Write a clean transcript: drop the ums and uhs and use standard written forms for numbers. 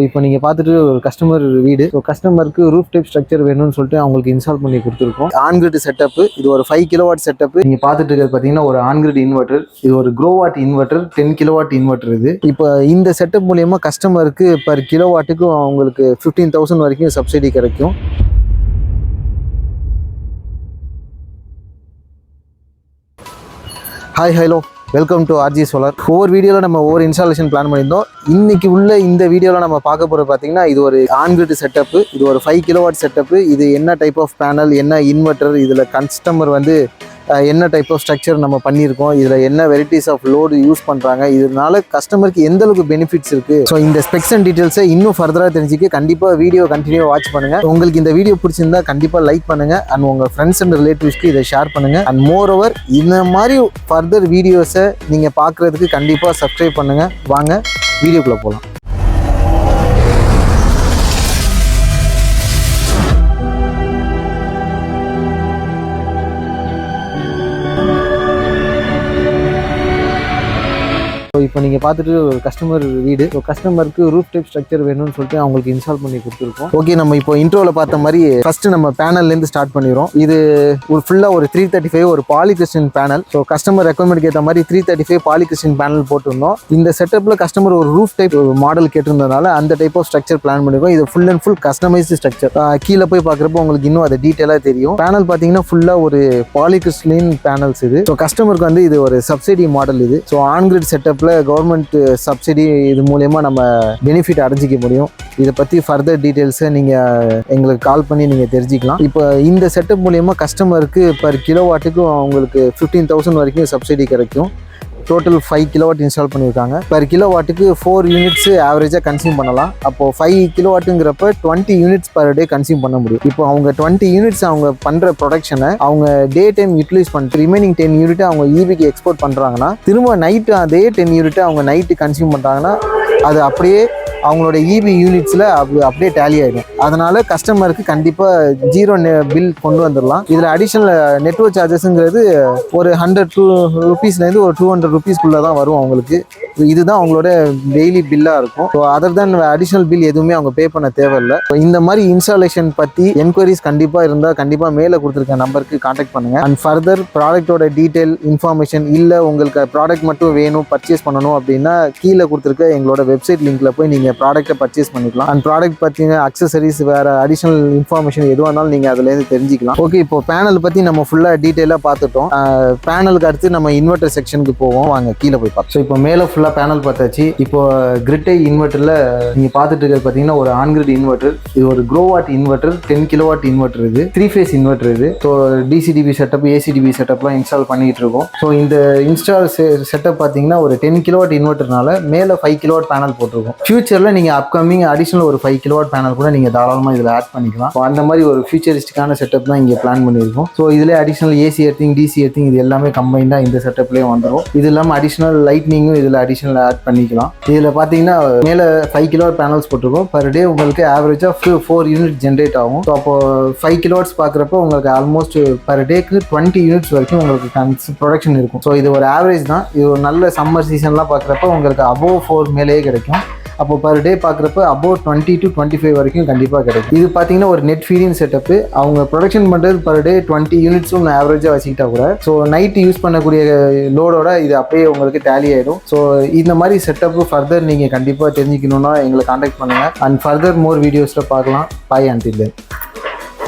இப்போ நீங்க பார்த்துட்டு ஒரு கஸ்டமர் வீடு, கஸ்டமருக்கு ரூஃப் டைப் ஸ்ட்ரக்சர் வேணும்னு சொல்லிட்டு அவங்களுக்கு இன்ஸ்டால் பண்ணி கொடுத்துருக்கோம். ஆன் கிரிட் செட்டப், இது ஒரு 5 கிலோவாட் செட்டப். நீங்க பார்த்துட்டு இருக்கிறது பார்த்தீங்கன்னா ஒரு ஆன் கிரிட் இன்வெர்டர், இது ஒரு க்ரோவாட் இன்வெர்டர், 10 கிலோவாட் இன்வெர்டர். இது இப்போ இந்த செட்டப் மூலியமா கஸ்டமருக்கு பர் கிலோவாட்டுக்கு அவங்களுக்கு 15,000 வரைக்கும் சப்சிடி கிடைக்கும். Hi hello, welcome to RG solar. ஒவ்வொரு வீடியோவில் நம்ம ஒவ்வொரு இன்ஸ்டாலேஷன் பிளான் பண்ணியிருந்தோம். இன்னைக்கு உள்ள இந்த வீடியோவில் நம்ம பார்க்க போகிறது பார்த்தீங்கன்னா இது ஒரு ஆன் கிரிட் செட்டப்பு, இது ஒரு 5 கிலோவாட் செட்டப்பு. இது என்ன டைப் ஆஃப் பேனல், என்ன இன்வெர்டர், இதில் கஸ்டமர் வந்து என்ன டைப் ஆஃப் ஸ்ட்ரக்சர் நம்ம பண்ணியிருக்கோம், இதில் என்ன வெரைட்டிஸ் ஆஃப் லோடு யூஸ் பண்ணுறாங்க, இதனால கஸ்டமருக்கு எந்த அளவுக்கு பெனிஃபிட்ஸ் இருக்குது. ஸோ இந்த ஸ்பெக்ஸ் அண்ட் டீட்டெயில்ஸை இன்னும் ஃபர்தராக தெரிஞ்சுக்க கண்டிப்பாக வீடியோ கண்டினியூ வாட்ச் பண்ணுங்கள். உங்களுக்கு இந்த வீடியோ பிடிச்சிருந்தா கண்டிப்பாக லைக் பண்ணுங்கள் அண்ட் உங்கள் ஃப்ரெண்ட்ஸ் அண்ட் ரிலேட்டிவ்ஸ்க்கு இதை ஷேர் பண்ணுங்கள். அண்ட் மோர் ஓவர் இந்த மாதிரி ஃபர்தர் வீடியோஸை நீங்கள் பார்க்குறதுக்கு கண்டிப்பாக சப்ஸ்கிரைப் பண்ணுங்கள். வாங்க வீடியோக்குள்ளே போகலாம். இப்போ நீங்கள் பார்த்துட்டு ஒரு கஸ்டமர் வீடு, கஸ்டமருக்கு ரூஃப் டைப் ஸ்ட்ரக்சர் வேணும்னு சொல்லிட்டு அவங்களுக்கு இன்ஸ்டால் பண்ணி கொடுத்துருக்கோம். ஓகே, நம்ம இப்போ இன்ட்ரோவில் பார்த்த மாதிரி ஃபர்ஸ்ட் நம்ம பேனல்லேருந்து ஸ்டார்ட் பண்ணிடுறோம். இது ஒரு ஃபுல்லாக ஒரு 335 ஒரு பாலிகிறிஸ்டின் பேனல். ஸோ கஸ்டமர் ரெக்குவயர்மெண்ட் ஏற்ற மாதிரி 335 பாலிகிறிஸ்டின் பேனல் போட்டிருந்தோம். இந்த செட்டப்பில் கஸ்டமர் ஒரு ரூஃப் டைப் மாடல் கேட்டிருந்ததுனால அந்த டைப் ஆஃப் ஸ்ட்ரக்சர் பிளான் பண்ணிருக்கோம். இது full and full customised structure. கீழே போய் பார்க்குறப்போ உங்களுக்கு இன்னும் அது டீட்டெயிலாக தெரியும். பேனல் பார்த்தீங்கன்னா ஃபுல்லாக ஒரு பாலிகிறிஸ்டின் பேனல்ஸ் இது. ஸோ கஸ்டமருக்கு வந்து இது ஒரு சப்சிடி மாடல். இது ஸோ ஆன் கிரிட் செட்டப்பில் கவர்மெண்ட் சப்சிடி இது மூலயமா நம்ம பெனிஃபிட் அடைஞ்சிக்க முடியும். இதை பற்றி ஃபர்தர் டீட்டெயில்ஸை நீங்கள் எங்களுக்கு கால் பண்ணி நீங்கள் தெரிஞ்சுக்கலாம். இப்போ இந்த செட்டப் மூலயமா கஸ்டமருக்கு பர் கிலோவாட்டுக்கும் அவங்களுக்கு 15,000 வரைக்கும் சப்சிடி கிடைக்கும். டோட்டல் 5 கிலோவாட் இன்ஸ்டால் பண்ணியிருக்காங்க. பர் கிலோவாட்டுக்கு 4 யூனிட்ஸ் ஆவரேஜாக கன்சியூம் பண்ணலாம். அப்போது 5 கிலோவாட்டுங்கிறப்ப 20 யூனிட்ஸ் பர் டே கன்சியூம் பண்ண முடியும். இப்போ அவங்க 20 யூனிட்ஸ் அவங்க பண்ணுற ப்ரொடக்ஷனை அவங்க டே டைம் யூட்டிலைஸ் பண்ணிட்டு ரிமைனிங் 10 யூனிட்டை அவங்க ஈபிக்கு எக்ஸ்போர்ட் பண்ணுறாங்கன்னா, திரும்ப நைட்டு அதே 10 யூனிட்டை அவங்க நைட்டு கன்சியூம் பண்ணுறாங்கன்னா அது அப்படியே அவங்களோட இபி யூனிட்ஸில் அப்படியே டேலி ஆகிடும். அதனால் கஸ்டமருக்கு கண்டிப்பாக ஜீரோ பில் கொண்டு வந்துடலாம். இதில் அடிஷ்னல் நெட்வொர்க் சார்ஜஸ்ங்கிறது ஒரு 100 ரூபீஸ்லேருந்து ஒரு 200 ரூபீஸ்க்குள்ளே தான் வரும் அவங்களுக்கு. இதுதான் அவங்களோட டெய்லி பில்லாக இருக்கும். ஸோ அதர் தான் அடிஷ்னல் பில் எதுவுமே அவங்க பே பண்ண தேவையில்லை. இந்த மாதிரி இன்ஸ்டாலேஷன் பற்றி என்கொயரிஸ் கண்டிப்பாக இருந்தால் கண்டிப்பாக மேலே கொடுத்துருக்க நம்பருக்கு கான்டாக்ட் பண்ணுங்கள். அண்ட் ஃபர்தர் ப்ராடக்டோட டீட்டெயில் இன்ஃபர்மேஷன் இல்லை உங்களுக்கு ப்ராடக்ட் மட்டும் வேணும் பர்ச்சேஸ் பண்ணணும் அப்படின்னா கீழே கொடுத்துருக்க எங்களோட வெப்சைட் லிங்க்கில் போய் நீங்கள் ப்ராடக்ட்டை பர்ச்சேஸ் பண்ணிக்கலாம். அண்ட் ப்ராடக்ட் பற்றின அக்சசரிஸ் வேறு அடிஷ்னல் இன்ஃபர்மேஷன் எதுவாக இருந்தாலும் நீங்கள் அதுலேருந்து தெரிஞ்சிக்கலாம். ஓகே, இப்போ பேனல் பற்றி நம்ம ஃபுல்லாக டீட்டெயிலாக பார்த்துட்டோம். பேனலுக்கு அடுத்து நம்ம இன்வெர்டர் செக்ஷனுக்கு போவோம். வாங்க கீழே போய் பார்ப்போம். ஸோ இப்போ மேலே ஃபுல்லாக பேனல் பார்த்தாச்சு. இப்போ கிரிட்டை இன்வெர்ட்டரில் நீங்கள் பார்த்துட்டு இருக்கிறது பார்த்தீங்கன்னா ஒரு ஆன் கிரிட் இன்வெர்டர். இது ஒரு க்ரோவாட் இன்வெர்டர், 10 கிலோவாட் இன்வெர்டர். இது 3 ஃபேஸ் இன்வெர்டர். இது ஸோ டிசிடிபி செட்டப், ஏசிடிபி செட்டப்லாம் இன்ஸ்டால் பண்ணிட்டு இருக்கோம். ஸோ இந்த இன்ஸ்டால் செட்டப் பார்த்தீங்கன்னா ஒரு 10 கிலோவாட் இன்வெர்டர்னால மேலே 5 கிலோவாட் பேனல் போட்டிருக்கோம். ஃபியூச்சரில் நீங்கள் அப்கமிங் அடிஷனல் ஒரு 5 கிலோவாட் பேனல் கூட நீங்கள் தாராளமாக இதில் ஆட் பண்ணிக்கலாம். அந்த மாதிரி ஒரு ஃபியூச்சரிஸ்டிக்கான செட்டப் தான் இங்கே பிளான் பண்ணியிருக்கோம். ஸோ இதில் additional AC earthing, DC earthing இது எல்லாமே கம்பைண்டாக இந்த செட்டப்லேயே வந்துடும். இது இல்லாமல் அடிஷனல் லைட்னிங்கும் இதில் அடிஷனல் ஆட் பண்ணிக்கலாம். இதில் பார்த்தீங்கன்னா மேலே 5 கிலோவாட் பேனல்ஸ் போட்டிருக்கோம். பர் டே உங்களுக்கு ஆவரேஜாக 4 யூனிட் ஜென்ரேட் ஆகும். ஸோ அப்போ 5 கிலோவாட்ஸ் பார்க்குறப்போ உங்களுக்கு ஆல்மோஸ்ட் பர் டேக்கு 20 யூனிட்ஸ் வரைக்கும் உங்களுக்கு ப்ரொடக்ஷன் இருக்கும். ஸோ இது ஒரு ஆவரேஜ் தான். இது ஒரு நல்ல சம்மர் சீசன்லாம் பார்க்குறப்போ உங்களுக்கு அபோவ் 4 மேலேயே கிடைக்கும். அப்போ பர் டே பார்க்குறப்ப அபோவ் 20 to 25 வரைக்கும் கண்டிப்பாக கிடைக்கும். இது பார்த்தீங்கன்னா ஒரு நெட் ஃபீடிங் செட்டப்பு. அவங்க ப்ரொடக்ஷன் பண்ணுறது பர் டே 20 யூனிட்ஸும் ஆவரேஜாக வச்சுக்கிட்டா கூட ஸோ நைட்டு யூஸ் பண்ணக்கூடிய லோடோட இது அப்படியே உங்களுக்கு டேலி ஆகிடும். ஸோ இந்த மாதிரி செட்டப்பு ஃபர்தர் நீங்கள் கண்டிப்பாக தெரிஞ்சுக்கணுன்னா எங்களை கான்டாக்ட் பண்ணுங்கள். அண்ட் ஃபர்தர் மோர் வீடியோஸில் பார்க்கலாம். பாய் அண்டில் தென்.